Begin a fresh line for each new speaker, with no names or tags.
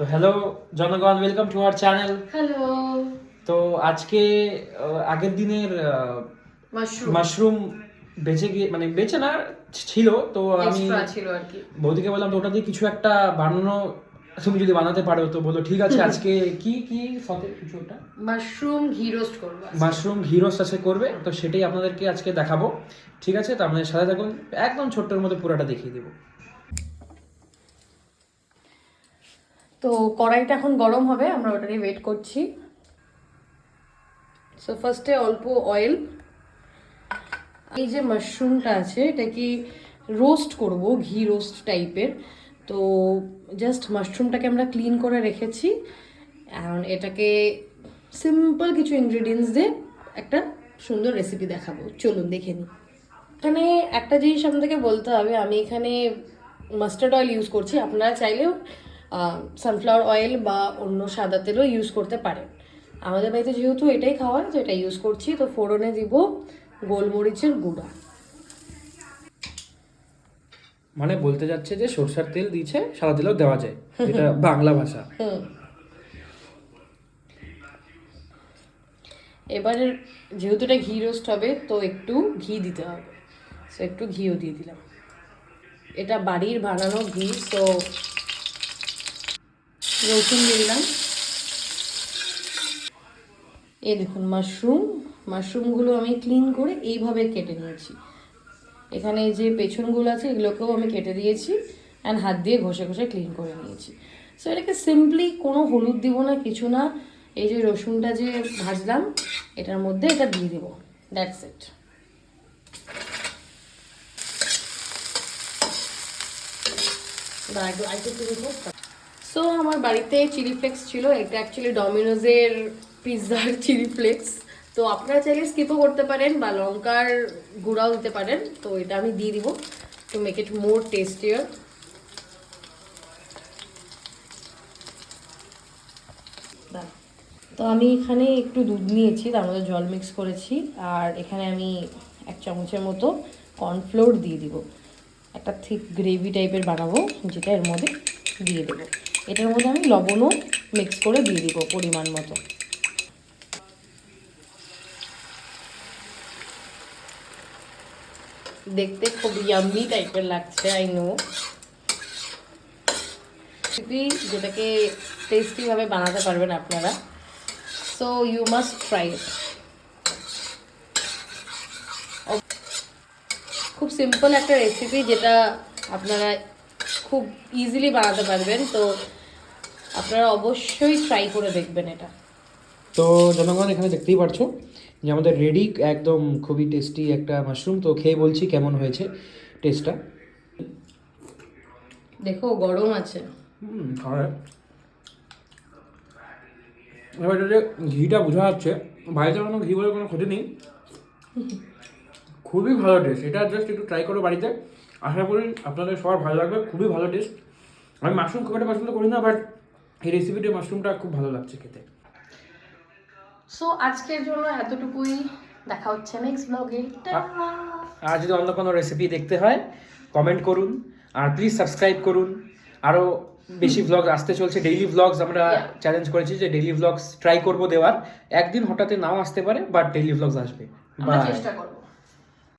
তো হ্যালো জনগণ, welcome to our channel.
Hello.
তো আজকে আগের দিনের
মাশরুম
মাশরুম বেঁচে গিয়ে মানে বেঁচে না ছিল, তো আমি
এক্সট্রা ছিল আর কি।
বৌদিকে বললাম তো ওটা দিয়ে কিছু একটা বানানো, তুমি যদি বানাতে পারো। তো বললো ঠিক আছে, আজকে কি কি সাথে কিছু একটা
মাশরুম ঘি রোস্ট করব আজকে।
মাশরুম ঘি রোস্ট আছে করবে, তো সেটাই আপনাদেরকে আজকে দেখাবো। ঠিক আছে, তো আপনাদের সাথে থাকুন, একদম ছোট্টর মধ্যে পুরোটা দেখিয়ে দেবো।
তো কড়াইটা এখন গরম হবে, আমরা ওটা নিয়ে ওয়েট করছি। সো ফার্স্টে অল্প অয়েল। এই যে মাশরুমটা আছে এটা কি রোস্ট করব, ঘি রোস্ট টাইপের। তো জাস্ট মাশরুমটাকে আমরা ক্লিন করে রেখেছি, এখন এটাকে সিম্পল কিছু ইনগ্রেডিয়েন্টস দিয়ে একটা সুন্দর রেসিপি দেখাবো, চলুন দেখে নিই। এখানে একটা জিনিস আপনাদেরকে বলতে হবে, আমি এখানে মাস্টার্ড অয়েল ইউজ করছি, আপনারা চাইলেও সানফ্লাওয়ার অয়েল বা অন্য সাদা তেলও ইউজ করতে পারেন। আমাদের বাড়িতে যেহেতু এটাই খাওয়ার, তো এটা ইউজ করছি। তো ফোড়নে দিব গোলমরিচের গুঁড়া।
মানে বলতে যাচ্ছে যে সরষের তেল দিয়েছে, সাদা তেলও দেওয়া যায়, এটা বাংলা ভাষা।
এবারে যেহেতু এটা ঘি রোস্ট হবে, তো একটু ঘি দিতে হবে, সো একটু ঘিও দিয়ে দিলাম। এটা বাড়ির বানানো ঘি, তো রসুন দিয়ে দিলাম। এই দেখুন মাশরুমগুলো আমি ক্লিন করে এইভাবে কেটে নিয়েছি। এখানে এই যে পেছনগুলো আছে এগুলোকেও আমি কেটে দিয়েছি, অ্যান্ড হাত দিয়ে ঘষে ঘষে ক্লিন করে নিয়েছি। সো এটাকে সিম্পলি কোনো হলুদ দিব না, কিছু না। এই যে রসুনটা যে ভাজলাম এটার মধ্যে এটা দিয়ে দেবো, দ্যাটস ইট। সো আমার বাড়িতে চিলি ফ্লেক্স ছিল, এটা অ্যাকচুয়ালি ডমিনোজের পিৎজার চিলি ফ্লেক্স। তো আপনারা চাইলে স্কিপও করতে পারেন বা লঙ্কার গুঁড়াও দিতে পারেন, তো এটা আমি দিয়ে দিব টু মেক ইট মোর টেস্টিয়ার। তো আমি এখানে একটু দুধ নিয়েছি, তার মধ্যে জল মিক্স করেছি, আর এখানে আমি 1 চামচের মতো কর্নফ্লোর দিয়ে দিব। একটা থিক গ্রেভি টাইপের বানাবো, যেটা এর মধ্যে দিয়ে দেবো। এটার মধ্যে আমি লবণও মিক্স করে দিয়ে দিব পরিমাণ মতো। দেখতে খুব ইয়াম্মি টাইপের লাগছে, আই নো। রেসিপি যেটাকে টেস্টিভাবে বানাতে পারবেন আপনারা, so you must try it. খুব সিম্পল একটা রেসিপি যেটা আপনারা খুব ইজিলি বানাতে পারবেন, তো আপনারা অবশ্যই ট্রাই করে দেখবেন এটা।
তো জনগণ এখানে দেখতেই পারছো যে আমাদের রেডি একদম খুবই টেস্টি একটা মাশরুম। তো খেয়ে বলছি কেমন হয়েছে টেস্টটা।
দেখো গরম আছে।
এবার এটা যে ঘিটা বোঝা যাচ্ছে, বাড়িতে কোনো ঘি বলে কোনো ক্ষতি নেই, খুবই ভালো টেস্ট। এটা জাস্ট একটু ট্রাই করো বাড়িতে, আশা করি আপনাদের সবার ভালো লাগবে। খুবই ভালো টেস্ট। আমি মাশরুম খুব একটা পছন্দ করি না, বাট এই রেসিপিতে মাশরুমটা খুব ভালো লাগছে খেতে।
সো আজকের জন্য এতটুকুই, দেখা হচ্ছে নেক্সট ব্লগে।
আর যদি অন্য কোনো রেসিপি দেখতে হয় কমেন্ট করুন, আর প্লিজ সাবস্ক্রাইব করুন। আরও বেশি ভ্লগ আসতে চলছে, ডেইলি ভ্লগস আমরা চ্যালেঞ্জ করেছি যে ডেইলি ভ্লগস ট্রাই করবো দেওয়ার। একদিন হঠাৎ নাও আসতে পারে, বাট ডেইলি ভ্লগস আসবে।
আমরা চেষ্টা করব।